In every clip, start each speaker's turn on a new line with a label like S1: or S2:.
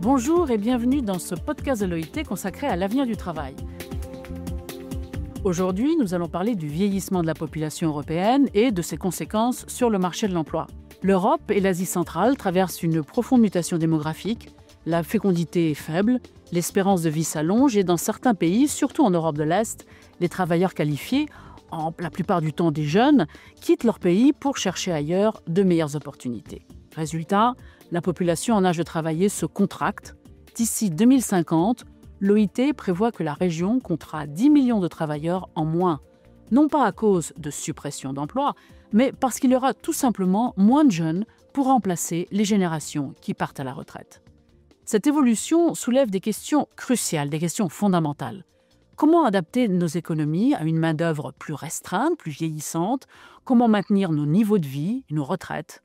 S1: Bonjour et bienvenue dans ce podcast de l'OIT consacré à l'avenir du travail. Aujourd'hui, nous allons parler du vieillissement de la population européenne et de ses conséquences sur le marché de l'emploi. L'Europe et l'Asie centrale traversent une profonde mutation démographique. La fécondité est faible, l'espérance de vie s'allonge et dans certains pays, surtout en Europe de l'Est, les travailleurs qualifiés, la plupart du temps des jeunes, quittent leur pays pour chercher ailleurs de meilleures opportunités. Résultat, la population en âge de travailler se contracte. D'ici 2050, l'OIT prévoit que la région comptera 10 millions de travailleurs en moins. Non pas à cause de suppression d'emplois, mais parce qu'il y aura tout simplement moins de jeunes pour remplacer les générations qui partent à la retraite. Cette évolution soulève des questions cruciales, des questions fondamentales. Comment adapter nos économies à une main-d'œuvre plus restreinte, plus vieillissante? Comment maintenir nos niveaux de vie, nos retraites?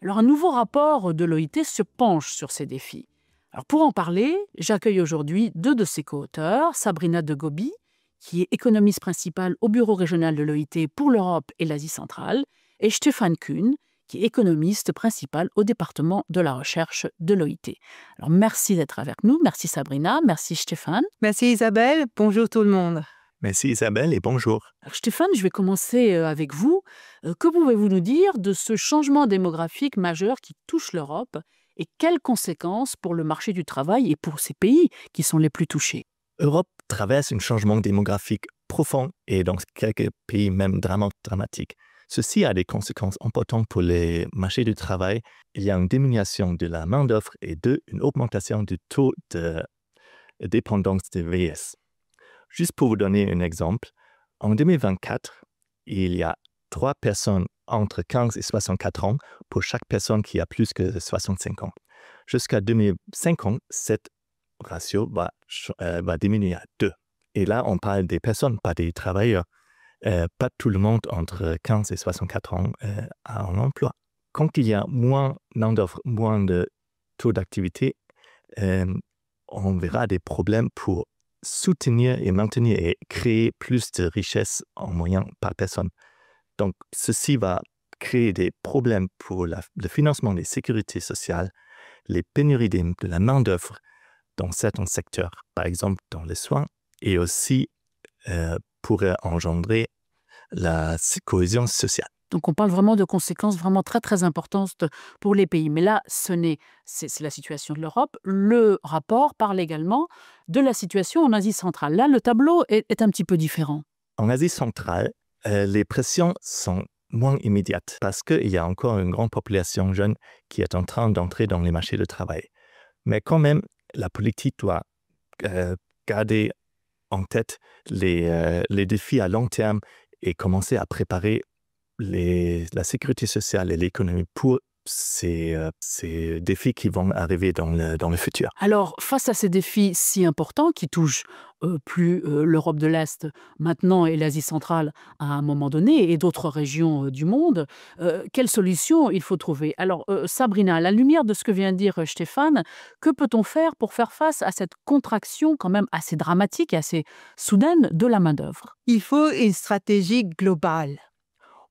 S1: Alors, un nouveau rapport de l'OIT se penche sur ces défis. Alors, pour en parler, j'accueille aujourd'hui deux de ses co-auteurs, Sabrina de Gobi, qui est économiste principale au bureau régional de l'OIT pour l'Europe et l'Asie centrale, et Stefan Kuhn, qui est économiste principal au département de la recherche de l'OIT. Alors, merci d'être avec nous. Merci Sabrina, merci Stefan.
S2: Merci Isabelle, bonjour tout le monde.
S3: Merci Isabelle et bonjour.
S1: Alors, Stefan, je vais commencer avec vous. Que pouvez-vous nous dire de ce changement démographique majeur qui touche l'Europe et quelles conséquences pour le marché du travail et pour ces pays qui sont les plus touchés?
S3: L'Europe traverse un changement démographique profond et dans quelques pays même dramatique. Ceci a des conséquences importantes pour les marchés du travail. Il y a une diminution de la main-d'œuvre et une augmentation du taux de dépendance des vieillesse. Juste pour vous donner un exemple, en 2024, il y a 3 personnes entre 15 et 64 ans pour chaque personne qui a plus que 65 ans. Jusqu'à 2050, cette ratio va diminuer à 2. Et là, on parle des personnes, pas des travailleurs. Pas tout le monde entre 15 et 64 ans a un emploi. Quand il y a moins d'offres, moins de taux d'activité, on verra des problèmes pour soutenir et maintenir et créer plus de richesses en moyens par personne. Donc, ceci va créer des problèmes pour le financement des sécurités sociales, les pénuries de la main-d'œuvre dans certains secteurs, par exemple dans les soins, et aussi pourrait engendrer la cohésion sociale.
S1: Donc on parle vraiment de conséquences vraiment très très importantes pour les pays. Mais là, c'est la situation de l'Europe. Le rapport parle également de la situation en Asie centrale. Là, le tableau est un petit peu différent.
S3: En Asie centrale, les pressions sont moins immédiates parce qu'il y a encore une grande population jeune qui est en train d'entrer dans les marchés de travail. Mais quand même, la politique doit garder en tête les défis à long terme et commencer à préparer la sécurité sociale et l'économie pour ces défis qui vont arriver dans le futur.
S1: Alors, face à ces défis si importants qui touchent plus l'Europe de l'Est maintenant et l'Asie centrale à un moment donné et d'autres régions du monde, quelles solutions il faut trouver? Alors, Sabrina, à la lumière de ce que vient de dire Stéphane, que peut-on faire pour faire face à cette contraction quand même assez dramatique et assez soudaine de la main-d'œuvre?
S2: Il faut une stratégie globale.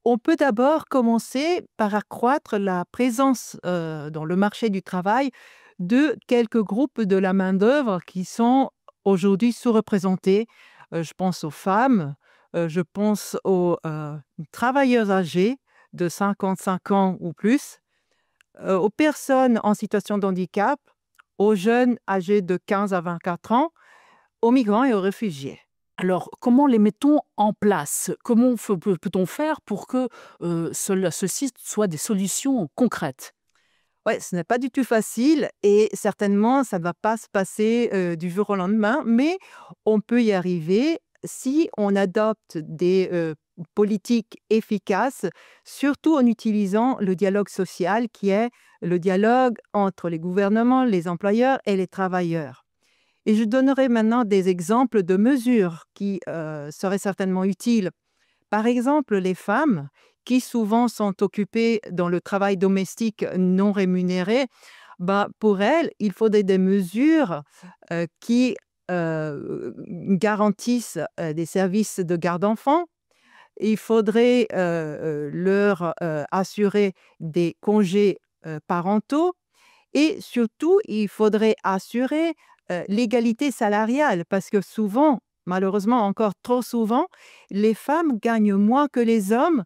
S2: On peut d'abord commencer par accroître la présence dans le marché du travail de quelques groupes de la main-d'œuvre qui sont aujourd'hui sous-représentés. Je pense aux femmes, je pense aux travailleurs âgés de 55 ans ou plus, aux personnes en situation de handicap, aux jeunes âgés de 15 à 24 ans, aux migrants et aux réfugiés.
S1: Alors, comment les mettons en place? Comment peut-on faire pour que ceci soit des solutions concrètes?
S2: Ouais, ce n'est pas du tout facile et certainement, ça ne va pas se passer du jour au lendemain, mais on peut y arriver si on adopte des politiques efficaces, surtout en utilisant le dialogue social qui est le dialogue entre les gouvernements, les employeurs et les travailleurs. Et je donnerai maintenant des exemples de mesures qui seraient certainement utiles. Par exemple, les femmes qui souvent sont occupées dans le travail domestique non rémunéré, pour elles, il faudrait des mesures qui garantissent des services de garde d'enfants. Il faudrait leur assurer des congés parentaux. Et surtout, il faudrait assurer l'égalité salariale parce que souvent, malheureusement encore trop souvent, les femmes gagnent moins que les hommes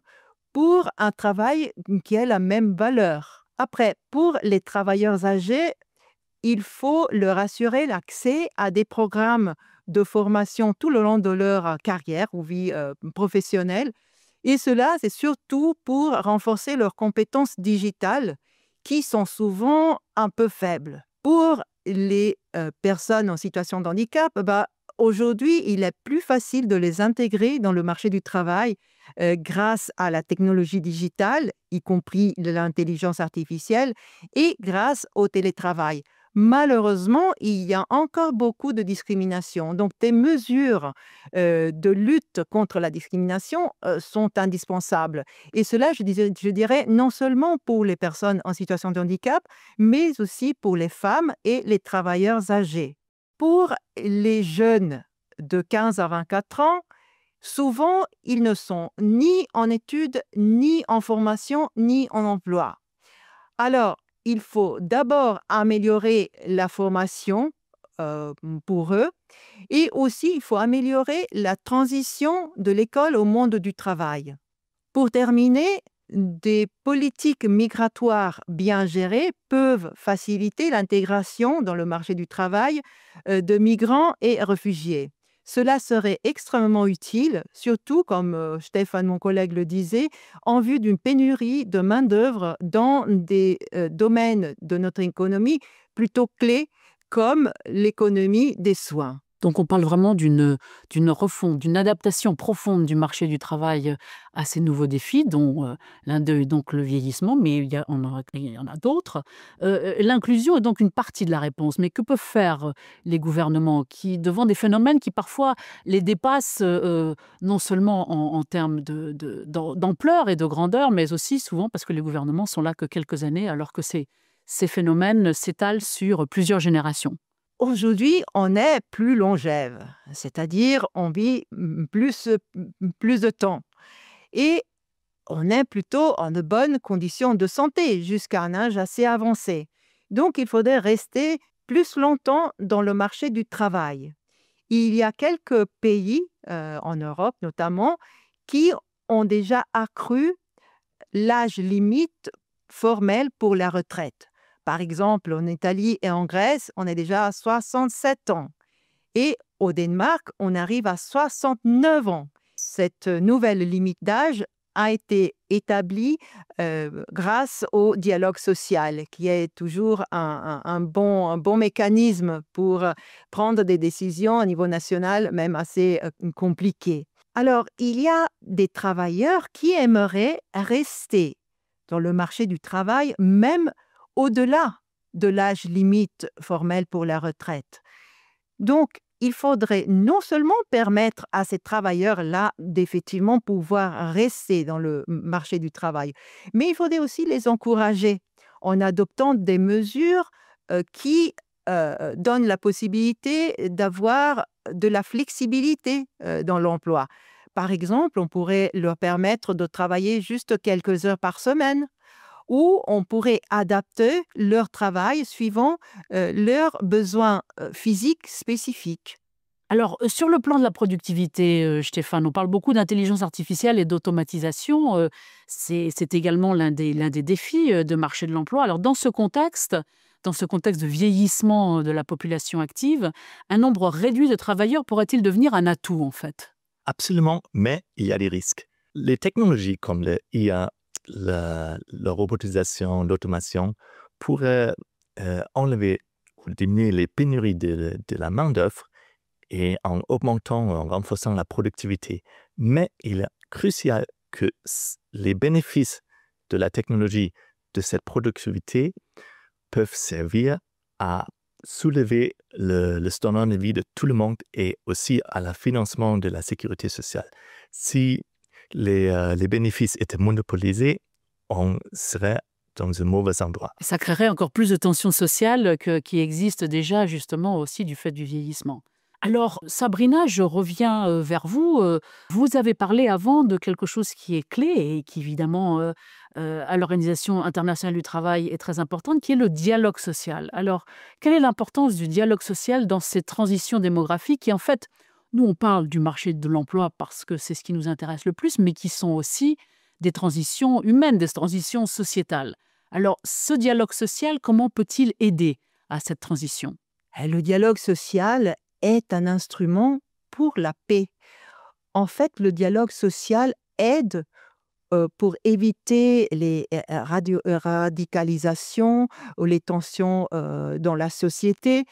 S2: pour un travail qui a la même valeur. Après, pour les travailleurs âgés, il faut leur assurer l'accès à des programmes de formation tout le long de leur carrière ou vie professionnelle. Et cela, c'est surtout pour renforcer leurs compétences digitales qui sont souvent un peu faibles. Pour les personnes en situation de handicap, aujourd'hui, il est plus facile de les intégrer dans le marché du travail grâce à la technologie digitale, y compris l'intelligence artificielle, et grâce au télétravail. Malheureusement, il y a encore beaucoup de discrimination. Donc, des mesures de lutte contre la discrimination sont indispensables. Et cela, je dirais, non seulement pour les personnes en situation de handicap, mais aussi pour les femmes et les travailleurs âgés. Pour les jeunes de 15 à 24 ans, souvent, ils ne sont ni en études, ni en formation, ni en emploi. Alors, il faut d'abord améliorer la formation pour eux et aussi il faut améliorer la transition de l'école au monde du travail. Pour terminer, des politiques migratoires bien gérées peuvent faciliter l'intégration dans le marché du travail de migrants et réfugiés. Cela serait extrêmement utile, surtout, comme Stéphane, mon collègue, le disait, en vue d'une pénurie de main-d'œuvre dans des domaines de notre économie plutôt clés comme l'économie des soins.
S1: Donc on parle vraiment d'une refonte, d'une adaptation profonde du marché du travail à ces nouveaux défis, dont l'un d'eux est donc le vieillissement, mais il y en a d'autres. L'inclusion est donc une partie de la réponse, mais que peuvent faire les gouvernements devant des phénomènes qui parfois les dépassent, non seulement en termes d'ampleur et de grandeur, mais aussi souvent parce que les gouvernements sont là que quelques années, alors que ces phénomènes s'étalent sur plusieurs générations.
S2: Aujourd'hui, on est plus longève, c'est-à-dire on vit plus de temps et on est plutôt en de bonnes conditions de santé jusqu'à un âge assez avancé. Donc, il faudrait rester plus longtemps dans le marché du travail. Il y a quelques pays, en Europe notamment, qui ont déjà accru l'âge limite formel pour la retraite. Par exemple, en Italie et en Grèce, on est déjà à 67 ans. Et au Danemark, on arrive à 69 ans. Cette nouvelle limite d'âge a été établie grâce au dialogue social, qui est toujours un bon mécanisme pour prendre des décisions au niveau national, même assez compliquées. Alors, il y a des travailleurs qui aimeraient rester dans le marché du travail, même au-delà de l'âge limite formel pour la retraite. Donc, il faudrait non seulement permettre à ces travailleurs-là d'effectivement pouvoir rester dans le marché du travail, mais il faudrait aussi les encourager en adoptant des mesures qui donnent la possibilité d'avoir de la flexibilité dans l'emploi. Par exemple, on pourrait leur permettre de travailler juste quelques heures par semaine, ou on pourrait adapter leur travail suivant leurs besoins physiques spécifiques.
S1: Alors, sur le plan de la productivité, Stéphane, on parle beaucoup d'intelligence artificielle et d'automatisation. C'est également l'un des défis de marché de l'emploi. Alors, dans ce contexte de vieillissement de la population active, un nombre réduit de travailleurs pourrait-il devenir un atout, en fait?
S3: Absolument, mais il y a des risques. Les technologies comme le IA, la robotisation, l'automation pourraient enlever ou diminuer les pénuries de la main-d'œuvre et en augmentant, en renforçant la productivité. Mais il est crucial que les bénéfices de la technologie, de cette productivité, peuvent servir à soulever le standard de vie de tout le monde et aussi à le financement de la sécurité sociale. Si les bénéfices étaient monopolisés, on serait dans un mauvais endroit.
S1: Ça créerait encore plus de tensions sociales qui existent déjà justement aussi du fait du vieillissement. Alors, Sabrina, je reviens vers vous. Vous avez parlé avant de quelque chose qui est clé et qui évidemment à l'Organisation internationale du travail est très importante, qui est le dialogue social. Alors, quelle est l'importance du dialogue social dans ces transitions démographiques qui, en fait, nous, on parle du marché de l'emploi parce que c'est ce qui nous intéresse le plus, mais qui sont aussi des transitions humaines, des transitions sociétales. Alors, ce dialogue social, comment peut-il aider à cette transition?
S2: Le dialogue social est un instrument pour la paix. En fait, le dialogue social aide pour éviter les radicalisations ou les tensions dans la société,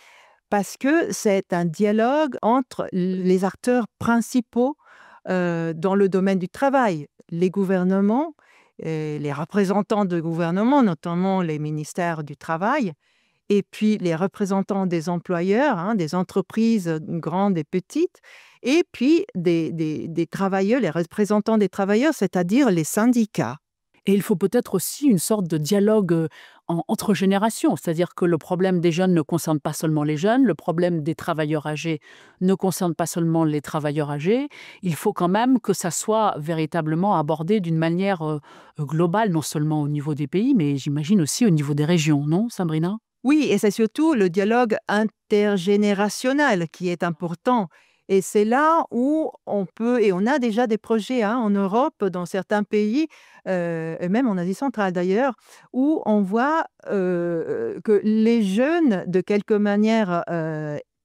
S2: parce que c'est un dialogue entre les acteurs principaux dans le domaine du travail, les gouvernements, les représentants de gouvernements, notamment les ministères du travail, et puis les représentants des employeurs, hein, des entreprises grandes et petites, et puis des travailleurs, les représentants des travailleurs, c'est-à-dire les syndicats.
S1: Et il faut peut-être aussi une sorte de dialogue entre générations, c'est-à-dire que le problème des jeunes ne concerne pas seulement les jeunes, le problème des travailleurs âgés ne concerne pas seulement les travailleurs âgés. Il faut quand même que ça soit véritablement abordé d'une manière globale, non seulement au niveau des pays, mais j'imagine aussi au niveau des régions, non, Sabrina?
S2: Oui, et c'est surtout le dialogue intergénérationnel qui est important. Et c'est là où on peut, et on a déjà des projets en Europe, dans certains pays, et même en Asie centrale d'ailleurs, où on voit que les jeunes, de quelque manière,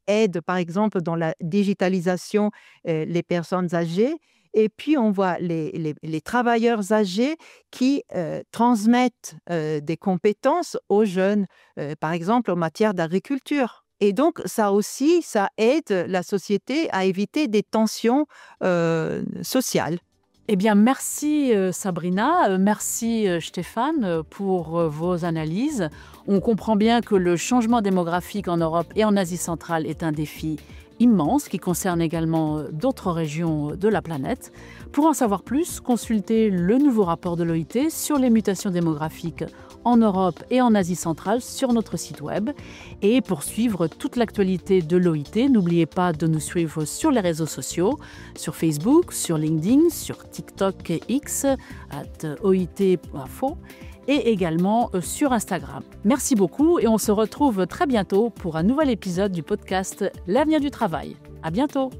S2: aident, par exemple, dans la digitalisation, les personnes âgées. Et puis, on voit les travailleurs âgés qui transmettent des compétences aux jeunes, par exemple en matière d'agriculture. Et donc, ça aussi, ça aide la société à éviter des tensions sociales.
S1: Eh bien, merci Sabrina, merci Stéphane pour vos analyses. On comprend bien que le changement démographique en Europe et en Asie centrale est un défi immense qui concerne également d'autres régions de la planète. Pour en savoir plus, consultez le nouveau rapport de l'OIT sur les mutations démographiques en Europe et en Asie centrale sur notre site web. Et pour suivre toute l'actualité de l'OIT, n'oubliez pas de nous suivre sur les réseaux sociaux, sur Facebook, sur LinkedIn, sur TikTok et X, @oit.info, et également sur Instagram. Merci beaucoup et on se retrouve très bientôt pour un nouvel épisode du podcast L'avenir du travail. À bientôt!